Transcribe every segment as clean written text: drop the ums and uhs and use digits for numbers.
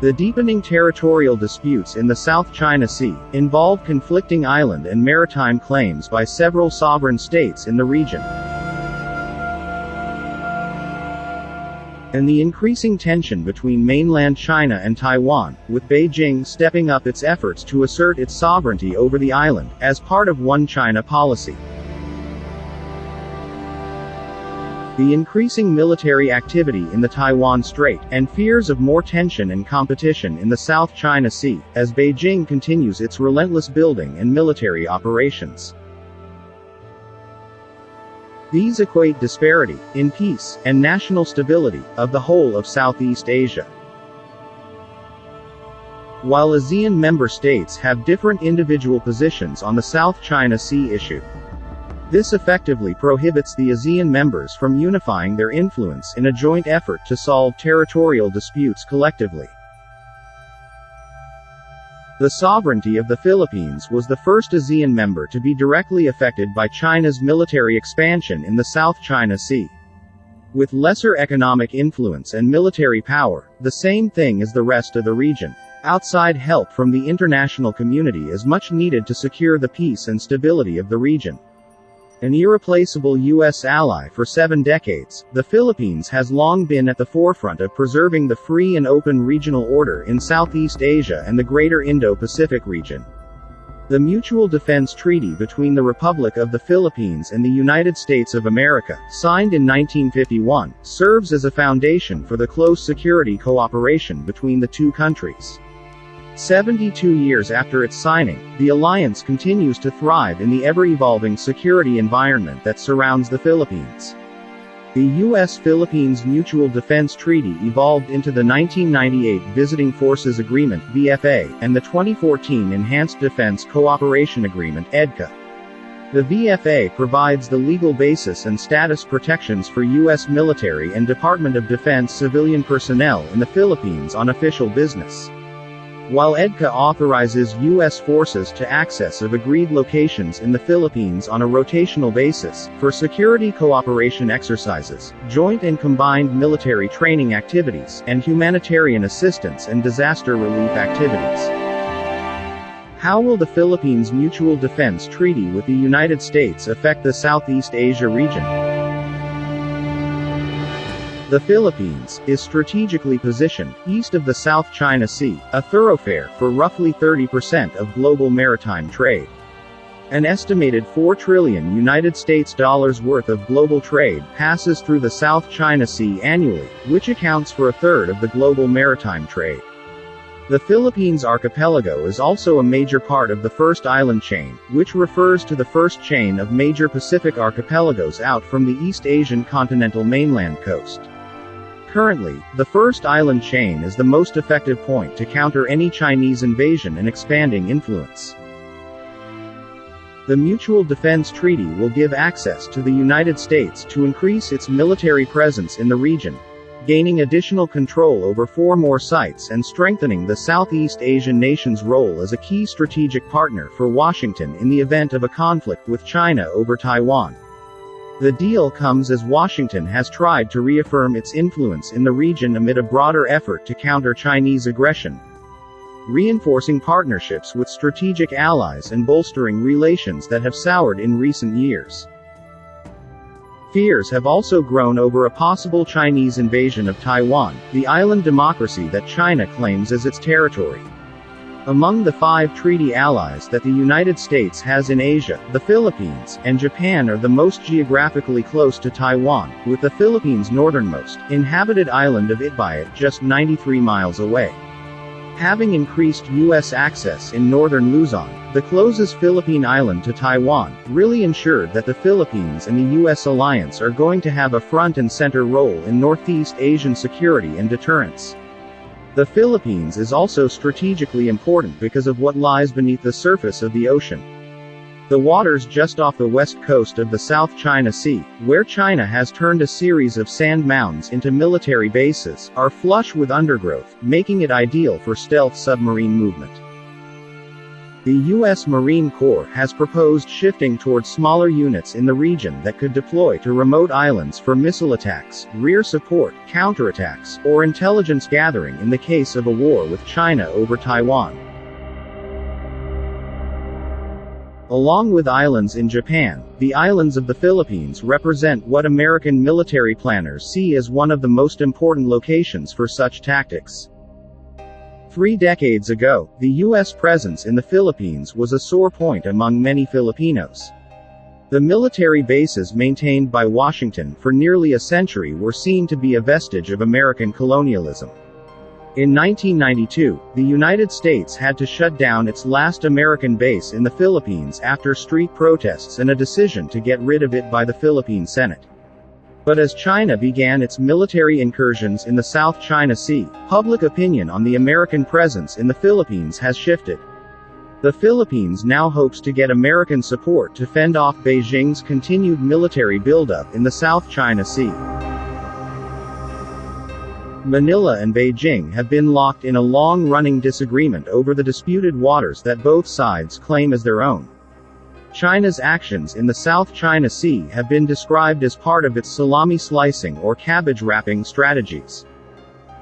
The deepening territorial disputes in the South China Sea involve conflicting island and maritime claims by several sovereign states in the region. And the increasing tension between mainland China and Taiwan, with Beijing stepping up its efforts to assert its sovereignty over the island, as part of One China policy. The increasing military activity in the Taiwan Strait, and fears of more tension and competition in the South China Sea, as Beijing continues its relentless building and military operations. These equate disparity, in peace, and national stability, of the whole of Southeast Asia. While ASEAN member states have different individual positions on the South China Sea issue, this effectively prohibits the ASEAN members from unifying their influence in a joint effort to solve territorial disputes collectively. The sovereignty of the Philippines was the first ASEAN member to be directly affected by China's military expansion in the South China Sea. With lesser economic influence and military power, the same thing as the rest of the region, outside help from the international community is much needed to secure the peace and stability of the region. An irreplaceable U.S. ally for 7 decades, the Philippines has long been at the forefront of preserving the free and open regional order in Southeast Asia and the Greater Indo-Pacific region. The Mutual Defense Treaty between the Republic of the Philippines and the United States of America, signed in 1951, serves as a foundation for the close security cooperation between the two countries. 72 years after its signing, the alliance continues to thrive in the ever-evolving security environment that surrounds the Philippines. The U.S.-Philippines Mutual Defense Treaty evolved into the 1998 Visiting Forces Agreement (VFA) and the 2014 Enhanced Defense Cooperation Agreement (EDCA). The VFA provides the legal basis and status protections for U.S. military and Department of Defense civilian personnel in the Philippines on official business, while EDCA authorizes U.S. forces to access of agreed locations in the Philippines on a rotational basis, for security cooperation exercises, joint and combined military training activities, and humanitarian assistance and disaster relief activities. How will the Philippines Mutual Defense Treaty with the United States affect the Southeast Asia region? The Philippines is strategically positioned east of the South China Sea, a thoroughfare for roughly 30% of global maritime trade. An estimated $4 trillion United States dollars worth of global trade passes through the South China Sea annually, which accounts for a third of the global maritime trade. The Philippines archipelago is also a major part of the first island chain, which refers to the first chain of major Pacific archipelagos out from the East Asian continental mainland coast. Currently, the first island chain is the most effective point to counter any Chinese invasion and expanding influence. The Mutual Defense Treaty will give access to the United States to increase its military presence in the region, gaining additional control over 4 more sites and strengthening the Southeast Asian nation's role as a key strategic partner for Washington in the event of a conflict with China over Taiwan. The deal comes as Washington has tried to reaffirm its influence in the region amid a broader effort to counter Chinese aggression, reinforcing partnerships with strategic allies and bolstering relations that have soured in recent years. Fears have also grown over a possible Chinese invasion of Taiwan, the island democracy that China claims as its territory. Among the 5 treaty allies that the United States has in Asia, the Philippines and Japan are the most geographically close to Taiwan, with the Philippines' northernmost inhabited island of Itbayat just 93 miles away. Having increased U.S. access in northern Luzon, the closest Philippine island to Taiwan, really ensured that the Philippines and the U.S. alliance are going to have a front and center role in Northeast Asian security and deterrence. The Philippines is also strategically important because of what lies beneath the surface of the ocean. The waters just off the west coast of the South China Sea, where China has turned a series of sand mounds into military bases, are flush with undergrowth, making it ideal for stealth submarine movement. The U.S. Marine Corps has proposed shifting toward smaller units in the region that could deploy to remote islands for missile attacks, rear support, counterattacks, or intelligence gathering in the case of a war with China over Taiwan. Along with islands in Japan, the islands of the Philippines represent what American military planners see as one of the most important locations for such tactics. 3 decades ago, the U.S. presence in the Philippines was a sore point among many Filipinos. The military bases maintained by Washington for nearly a century were seen to be a vestige of American colonialism. In 1992, the United States had to shut down its last American base in the Philippines after street protests and a decision to get rid of it by the Philippine Senate. But as China began its military incursions in the South China Sea, public opinion on the American presence in the Philippines has shifted. The Philippines now hopes to get American support to fend off Beijing's continued military buildup in the South China Sea. Manila and Beijing have been locked in a long-running disagreement over the disputed waters that both sides claim as their own. China's actions in the South China Sea have been described as part of its salami slicing or cabbage wrapping strategies.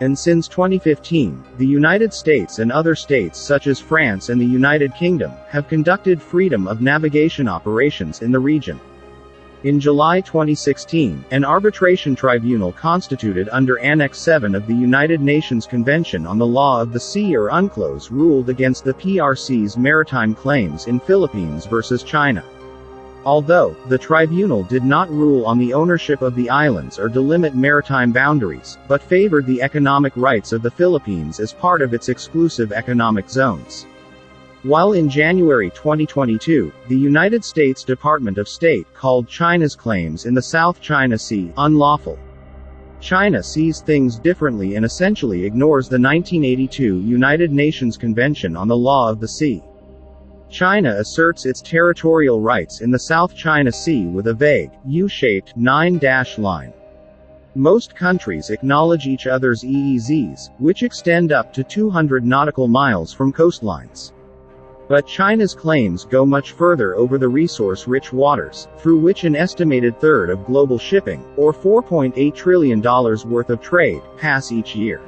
And since 2015, the United States and other states such as France and the United Kingdom have conducted freedom of navigation operations in the region. In July 2016, an arbitration tribunal constituted under Annex 7 of the United Nations Convention on the Law of the Sea or UNCLOS ruled against the PRC's maritime claims in Philippines versus China. Although, the tribunal did not rule on the ownership of the islands or delimit maritime boundaries, but favored the economic rights of the Philippines as part of its exclusive economic zones. While in January 2022, the United States Department of State called China's claims in the South China Sea unlawful. China sees things differently and essentially ignores the 1982 United Nations Convention on the Law of the Sea. China asserts its territorial rights in the South China Sea with a vague, U-shaped, 9-dash line. Most countries acknowledge each other's EEZs, which extend up to 200 nautical miles from coastlines. But China's claims go much further over the resource-rich waters, through which an estimated third of global shipping, or $4.8 trillion worth of trade, pass each year.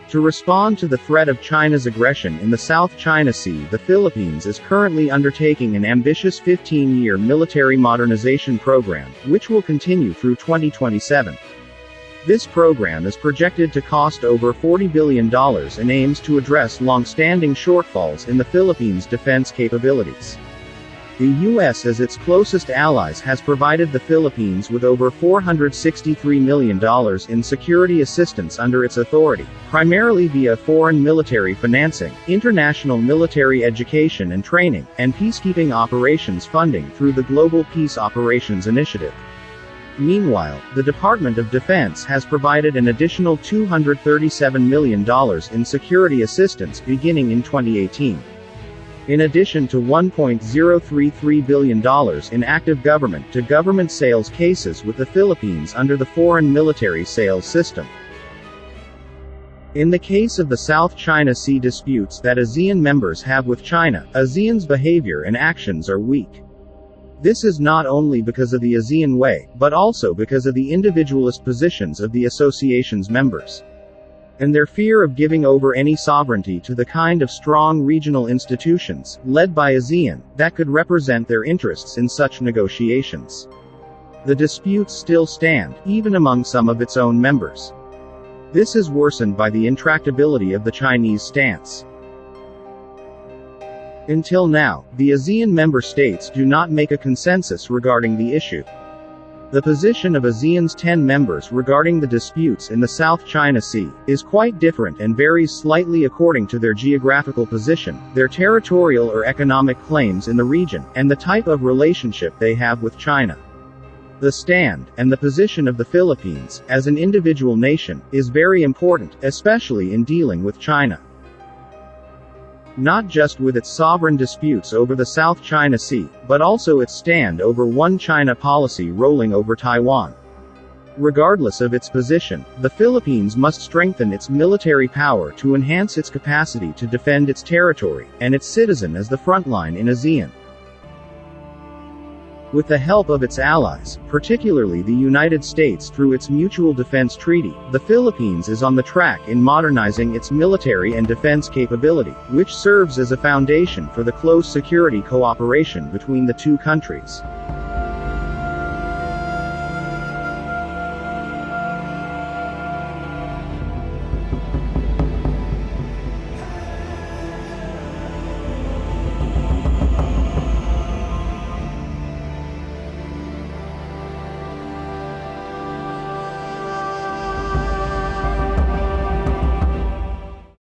To respond to the threat of China's aggression in the South China Sea, the Philippines is currently undertaking an ambitious 15-year military modernization program, which will continue through 2027. This program is projected to cost over $40 billion and aims to address long-standing shortfalls in the Philippines' defense capabilities. The U.S. as its closest allies has provided the Philippines with over $463 million in security assistance under its authority, primarily via foreign military financing, international military education and training, and peacekeeping operations funding through the Global Peace Operations Initiative. Meanwhile, the Department of Defense has provided an additional $237 million in security assistance beginning in 2018. In addition to $1.033 billion in active government-to-government sales cases with the Philippines under the Foreign Military Sales System. In the case of the South China Sea disputes that ASEAN members have with China, ASEAN's behavior and actions are weak. This is not only because of the ASEAN way, but also because of the individualist positions of the association's members. And their fear of giving over any sovereignty to the kind of strong regional institutions, led by ASEAN, that could represent their interests in such negotiations. The disputes still stand, even among some of its own members. This is worsened by the intractability of the Chinese stance. Until now, the ASEAN member states do not make a consensus regarding the issue. The position of ASEAN's 10 members regarding the disputes in the South China Sea is quite different and varies slightly according to their geographical position, their territorial or economic claims in the region, and the type of relationship they have with China. The stand, and the position of the Philippines, as an individual nation, is very important, especially in dealing with China. Not just with its sovereign disputes over the South China Sea, but also its stand over one China policy rolling over Taiwan. Regardless of its position, the Philippines must strengthen its military power to enhance its capacity to defend its territory, and its citizen as the frontline in ASEAN. With the help of its allies, particularly the United States through its Mutual Defense Treaty, the Philippines is on the track in modernizing its military and defense capability, which serves as a foundation for the close security cooperation between the two countries.